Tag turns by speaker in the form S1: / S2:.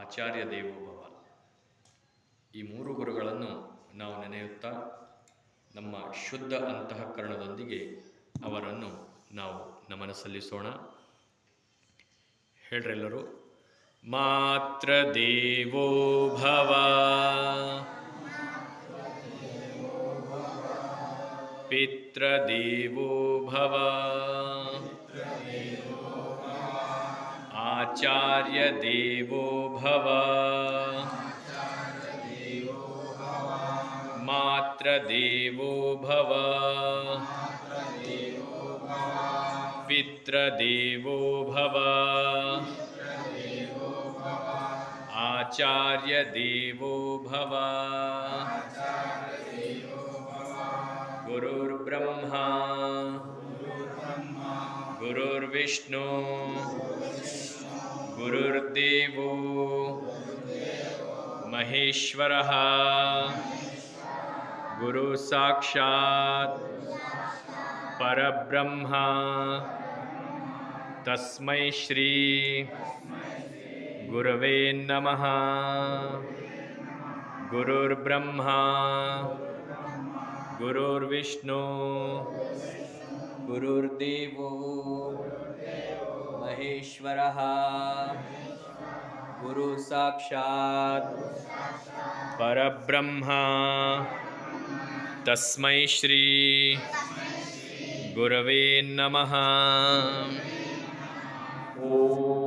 S1: ಆಚಾರ್ಯ ದೇವೋಭವ. ಈ ಮೂರು ಗುರುಗಳನ್ನು ನಾವು ನೆನೆಯುತ್ತಾ ನಮ್ಮ ಶುದ್ಧ ಅಂತಃಕರಣದೊಂದಿಗೆ ಅವರನ್ನು ನಾವು ನಮನ ಸಲ್ಲಿಸೋಣ. ಹೇಳ್ರೆಲ್ಲರೂ. ಮಾತ್ರ ದೇವೋ ಭವ, ಪಿತೃ ದೇವೋ ಭವ, ಆಚಾರ್ಯ ದೇವೋ ಭವ, ಮಾತ್ರ ದೇವೋ ಭವ, ಪಿತೃ ದೇವೋ ಭವ, ಆಚಾರ್ಯ ದೇವೋ ಭವ. ಗುರುರ್ಬ್ರಹ್ಮ ಗುರುರ್ವಿಷ್ಣು ಗುರುರ್ದೇವೋ ಮಹೇಶ್ವರಃ ಗುರು ಸಾಕ್ಷಾತ್ ಪರಬ್ರಹ್ಮ ತಸ್ಮೈ ಶ್ರೀ ಗುರವೇ ನಮಃ. ಗುರುರ್ಬ್ರಹ್ಮ ಗುರುರ್ವಿಷ್ಣು ಗುರುರ್ದೇವೋ ಮಹೇಶ್ವರಃ ಗುರು ಸಾಕ್ಷಾತ್ ಪರಬ್ರಹ್ಮ ತಸ್ಮೈ ಶ್ರೀ ಗುರವೇ ನಮಃ. ಓಂ